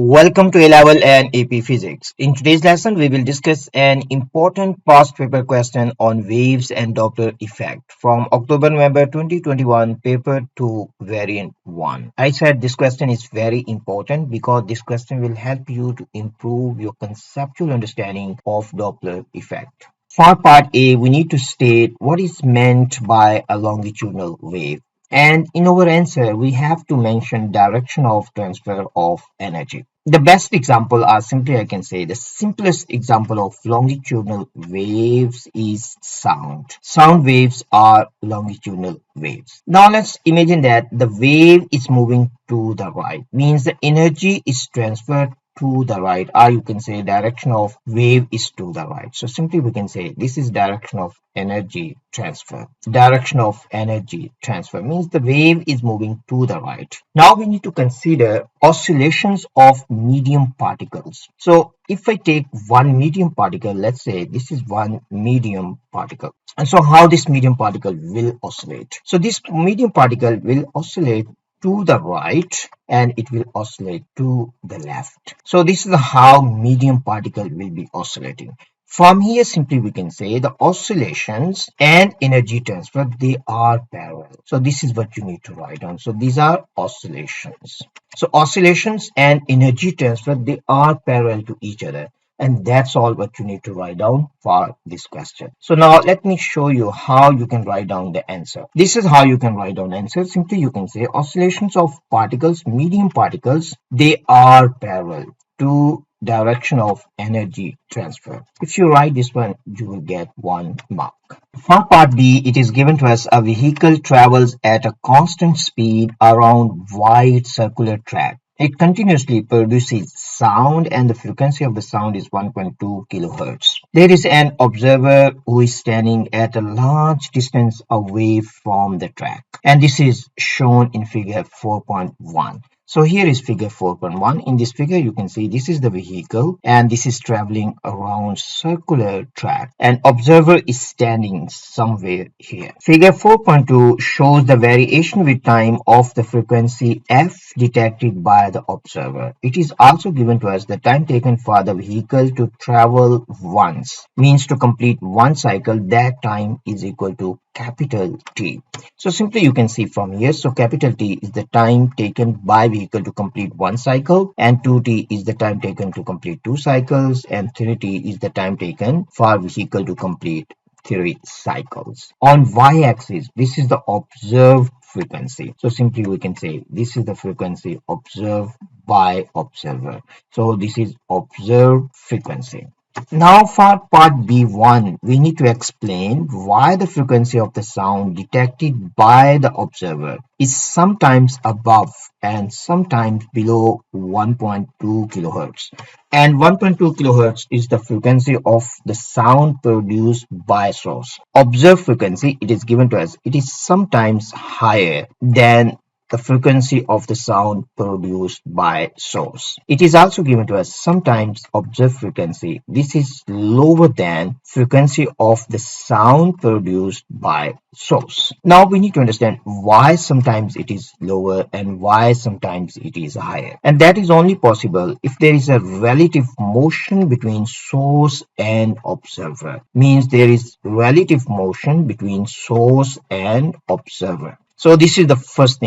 Welcome to A-Level and AP Physics. In today's lesson, we will discuss an important past paper question on waves and Doppler effect from October-November 2021 paper 2 variant 1. I said this question is very important because this question will help you to improve your conceptual understanding of Doppler effect. For part A, we need to state what is meant by a longitudinal wave. And in our answer, we have to mention direction of transfer of energy. The best example, or simply I can say the simplest example of longitudinal waves is sound. Sound waves are longitudinal waves. Now let's imagine that the wave is moving to the right, means the energy is transferred to the right, or you can say direction of wave is to the right. So simply we can say this is direction of energy transfer. Direction of energy transfer means the wave is moving to the right. Now we need to consider oscillations of medium particles. So if I take one medium particle, let's say this is one medium particle. And so how this medium particle will oscillate? So this medium particle will oscillate to the right and it will oscillate to the left. So this is how medium particle will be oscillating. From here simply we can say the oscillations and energy transfer, they are parallel. So this is what you need to write down. So these are oscillations. So oscillations and energy transfer, they are parallel to each other. And that's all what you need to write down for this question. So now let me show you how you can write down the answer. This is how you can write down answer. Simply you can say oscillations of particles, medium particles, they are parallel to direction of energy transfer. If you write this one, you will get 1 mark. For part B, it is given to us a vehicle travels at a constant speed around wide circular track. It continuously produces sound and the frequency of the sound is 1.2 kilohertz. There is an observer who is standing at a large distance away from the track. And this is shown in figure 4.1. So here is figure 4.1. In this figure, you can see this is the vehicle and this is traveling around circular track. An observer is standing somewhere here. Figure 4.2 shows the variation with time of the frequency f detected by the observer. It is also given to us the time taken for the vehicle to travel once, means to complete one cycle. That time is equal to capital T. So simply you can see from here, so capital T is the time taken by vehicle to complete one cycle, and 2T is the time taken to complete two cycles, and 3T is the time taken for vehicle to complete 3 cycles. On y-axis, this is the observed frequency. So simply we can say this is the frequency observed by observer. So this is observed frequency. Now for part B1, we need to explain why the frequency of the sound detected by the observer is sometimes above and sometimes below 1.2 kilohertz. And 1.2 kilohertz is the frequency of the sound produced by source. Observed frequency, it is given to us, it is sometimes higher than the frequency of the sound produced by source. It is also given to us sometimes observed frequency. This is lower than frequency of the sound produced by source. Now we need to understand why sometimes it is lower and why sometimes it is higher. And that is only possible if there is a relative motion between source and observer. Means there is relative motion between source and observer. So this is the first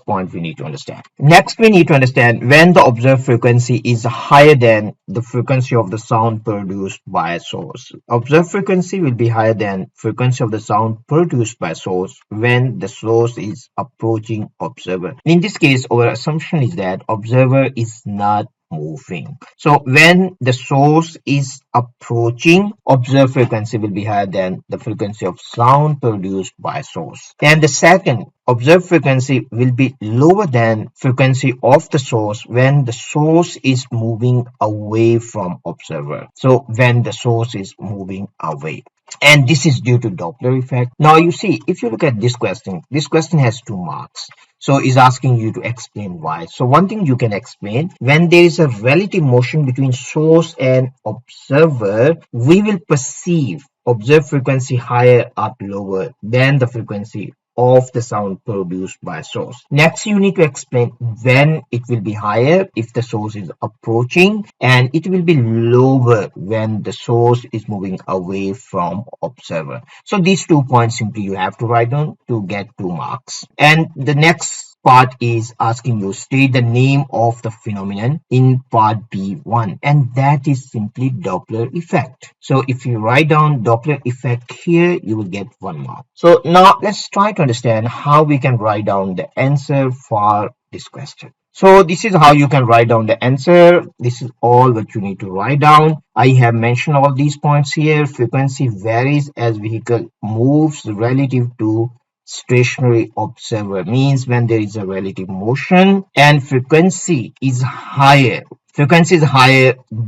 point we need to understand. Next, we need to understand when the observed frequency is higher than the frequency of the sound produced by a source. Observed frequency will be higher than frequency of the sound produced by source when the source is approaching observer. In this case, our assumption is that observer is not moving. So when the source is approaching, observed frequency will be higher than the frequency of sound produced by source. And the second, observed frequency will be lower than frequency of the source when the source is moving away from observer. So when the source is moving away. And this is due to Doppler effect. Now you see, if you look at this question has 2 marks. So it's asking you to explain why. So one thing you can explain, when there is a relative motion between source and observer, we will perceive observed frequency higher or lower than the frequency of the sound produced by source. Next, you need to explain when it will be higher if the source is approaching, and it will be lower when the source is moving away from observer. So these 2 points simply you have to write down to get 2 marks. And the next part is asking you state the name of the phenomenon in part B1, and that is simply Doppler effect. So if you write down Doppler effect here, you will get 1 mark. So now let's try to understand how we can write down the answer for this question. So this is how you can write down the answer. This is all what you need to write down. I have mentioned all these points here. Frequency varies as vehicle moves relative to stationary observer, means when there is a relative motion, and frequency is higher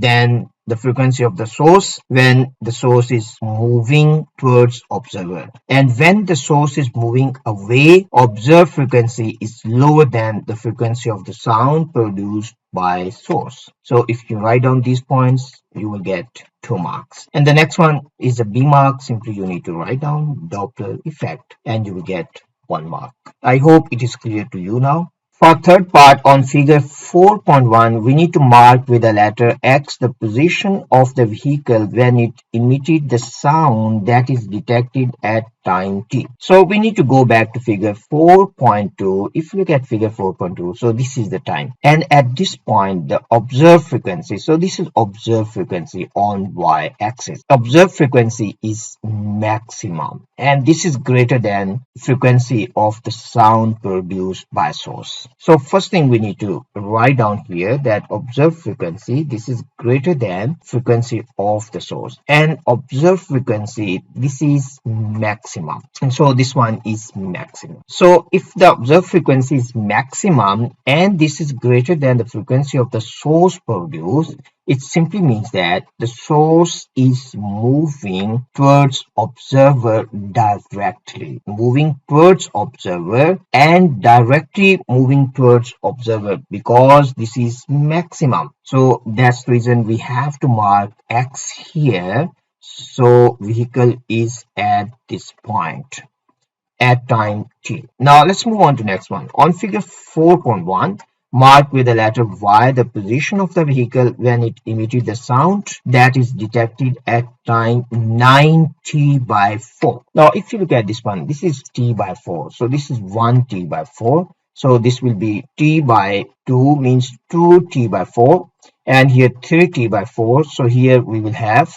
than the frequency of the source when the source is moving towards observer, and when the source is moving away, observed frequency is lower than the frequency of the sound produced by source. So if you write down these points, you will get 2 marks. And the next one is a B mark. Simply you need to write down Doppler effect and you will get 1 mark. I hope it is clear to you now. For third part on figure 4.1, we need to mark with the letter X the position of the vehicle when it emitted the sound that is detected at time t. So we need to go back to figure 4.2. If you look at figure 4.2, so this is the time, and at this point the observed frequency, so this is observed frequency on y-axis. Observed frequency is maximum, and this is greater than frequency of the sound produced by source. So first thing we need to write down here that observed frequency, this is greater than frequency of the source, and observed frequency, this is maximum. And so this one is maximum. So if the observed frequency is maximum and this is greater than the frequency of the source produced, it simply means that the source is moving towards observer directly, moving towards observer and directly moving towards observer, because this is maximum. So that's the reason we have to mark X here. So vehicle is at this point at time t. Now let's move on to next one. On figure 4.1, mark with the letter Y the position of the vehicle when it emitted the sound that is detected at time 9t/4. Now if you look at this one, this is t/4. So this is 1t/4. So this will be t/2 means 2t/4, and here 3t/4. So here we will have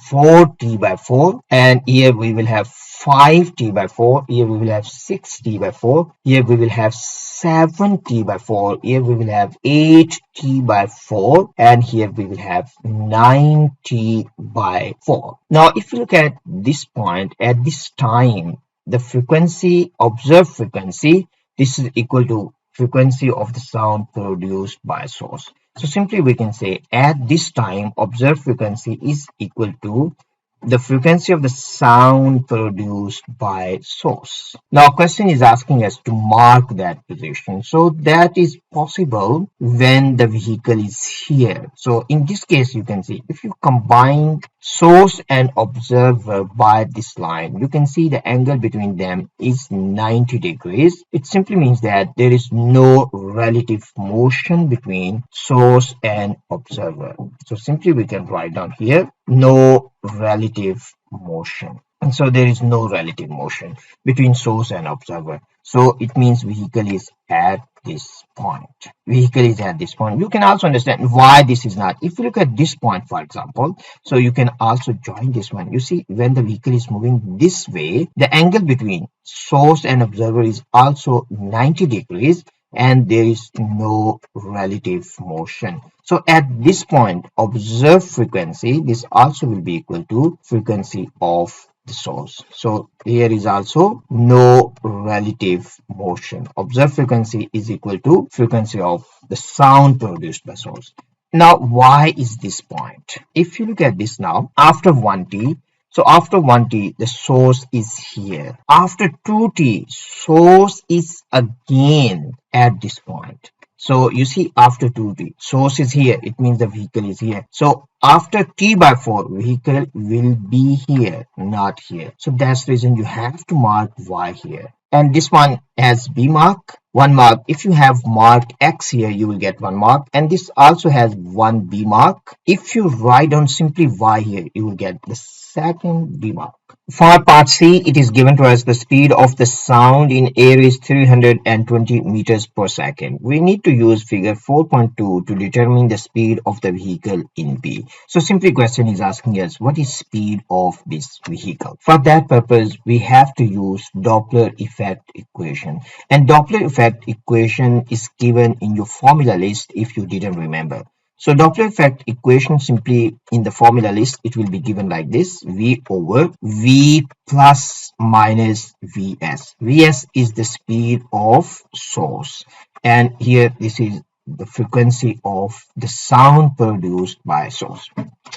4t/4, and here we will have 5t/4, here we will have 6t/4, here we will have 7t/4, here we will have 8t/4, and here we will have 9t/4. Now if you look at this point, at this time, the frequency, observed frequency, this is equal to frequency of the sound produced by source. So simply we can say at this time observed frequency is equal to the frequency of the sound produced by source. Now question is asking us to mark that position. So that is possible when the vehicle is here. So in this case you can see if you combine source and observer by this line, you can see the angle between them is 90 degrees. It simply means that there is no relative motion between source and observer. So simply we can write down here no relative motion. And so there is no relative motion between source and observer. So it means vehicle is at this point. Vehicle is at this point. You can also understand why this is not. If you look at this point, for example, so you can also join this one. You see, when the vehicle is moving this way, the angle between source and observer is also 90 degrees, and there is no relative motion. So at this point, observed frequency, this also will be equal to frequency of the source. So here is also no relative motion. Observed frequency is equal to frequency of the sound produced by source. Now, why is this point? If you look at this now, after 1t, so after 1t, the source is here. After 2t, source is again at this point. So you see after 2t, source is here. It means the vehicle is here. So after t/4, vehicle will be here, not here. So that's the reason you have to mark y here. and this one has B mark, 1 mark. If you have marked X here, you will get 1 mark, and this also has 1 B mark. If you write down simply Y here, you will get the second B mark. For part C, it is given to us the speed of the sound in air is 320 meters per second. We need to use figure 4.2 to determine the speed of the vehicle in B. So simply question is asking us what is speed of this vehicle. For that purpose, we have to use Doppler effect equation. And Doppler effect equation is given in your formula list if you didn't remember. So Doppler effect equation simply in the formula list, it will be given like this: V over V plus minus Vs. Vs is the speed of source. And here this is the frequency of the sound produced by source.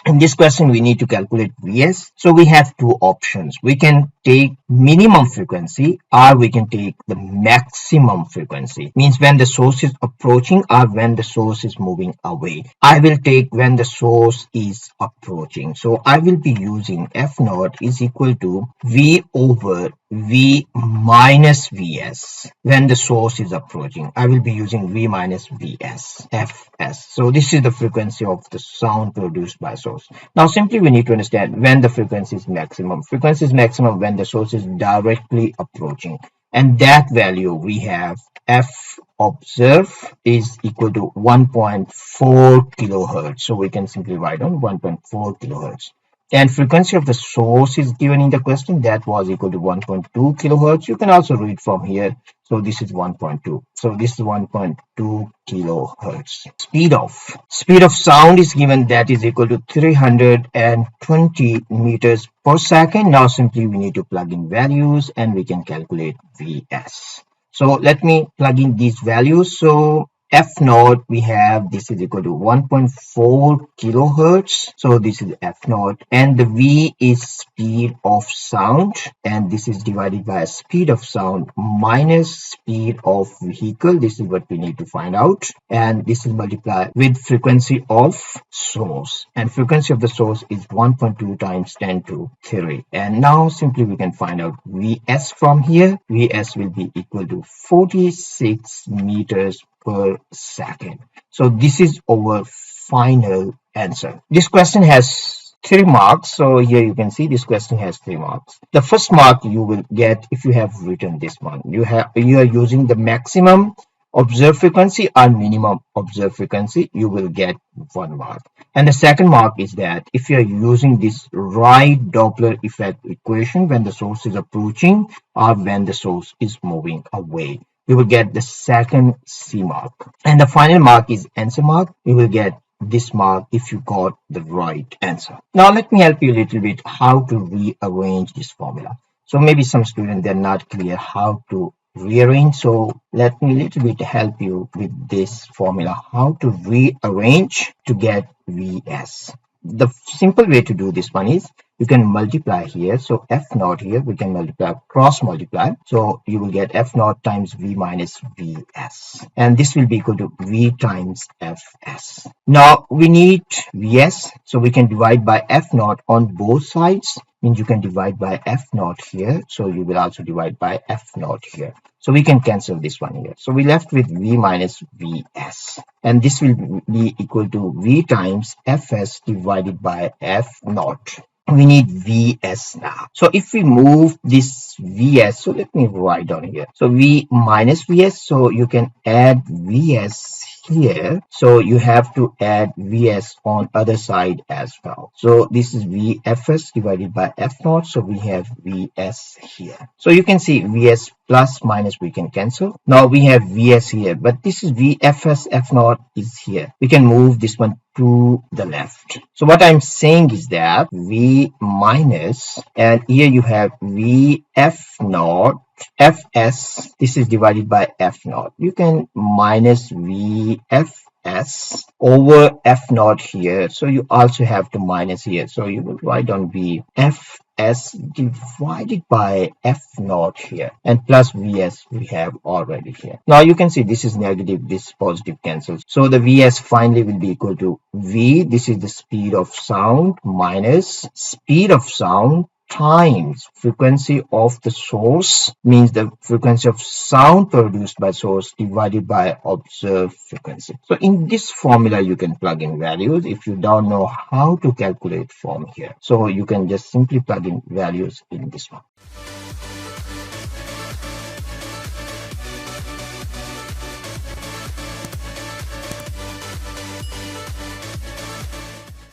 In this question, we need to calculate Vs. So we have two options. We can take minimum frequency or we can take the maximum frequency. Means when the source is approaching or when the source is moving away. I will take when the source is approaching. So I will be using F naught is equal to V over V minus Vs. When the source is approaching, I will be using V minus Vs, Fs. So this is the frequency of the sound produced by source. Now simply we need to understand when the frequency is maximum. Frequency is maximum when the source is directly approaching. And that value we have F observe is equal to 1.4 kilohertz. So we can simply write on 1.4 kilohertz. And frequency of the source is given in the question, that was equal to 1.2 kilohertz. You can also read from here. So this is 1.2. So this is 1.2 kilohertz. Speed of sound is given, that is equal to 320 meters per second. Now simply we need to plug in values and we can calculate Vs. So let me plug in these values. So F naught we have, this is equal to 1.4 kilohertz. So this is F naught, and the V is speed of sound, and this is divided by speed of sound minus speed of vehicle. This is what we need to find out, and this is multiplied with frequency of source, and frequency of the source is 1.2 times 10 to 3. And now simply we can find out Vs from here. Vs will be equal to 46 meters per second. So this is our final answer. This question has 3 marks. So here you can see this question has 3 marks. The first mark you will get if you have written this one. You are using the maximum observed frequency or minimum observed frequency, you will get 1 mark. And the second mark is that if you are using this right Doppler effect equation when the source is approaching or when the source is moving away, you will get the second C mark. And the final mark is answer mark. You will get this mark if you got the right answer. Now let me help you a little bit how to rearrange this formula. So maybe some students, they're not clear how to rearrange. So let me a little bit help you with this formula, how to rearrange to get Vs. The simple way to do this one is you can multiply here. So F naught here, we can multiply, cross multiply. So you will get F naught times V minus Vs. And this will be equal to V times Fs. Now we need Vs. So we can divide by F naught on both sides. Means you can divide by F naught here. So you will also divide by F naught here. So we can cancel this one here. So we left with V minus Vs. And this will be equal to V times Fs divided by F naught. We need Vs now. So if we move this Vs, so let me write down here. So V minus Vs, so you can add Vs here. So you have to add Vs on other side as well. So this is Vfs divided by F naught. So we have Vs here. So you can see Vs plus minus we can cancel. Now we have Vs here, but this is Vfs, F naught is here. We can move this one to the left. So what I'm saying is that V minus, and here you have Vf naught, Fs, this is divided by F naught. You can minus Vfs over F naught here. So you also have to minus here. So you will write down Vfs divided by F naught here, and plus Vs we have already here. Now you can see this is negative, this positive cancels. So the Vs finally will be equal to V, this is the speed of sound, minus speed of sound times frequency of the source, means the frequency of sound produced by source divided by observed frequency. So in this formula you can plug in values if you don't know how to calculate from here. So you can just simply plug in values in this one.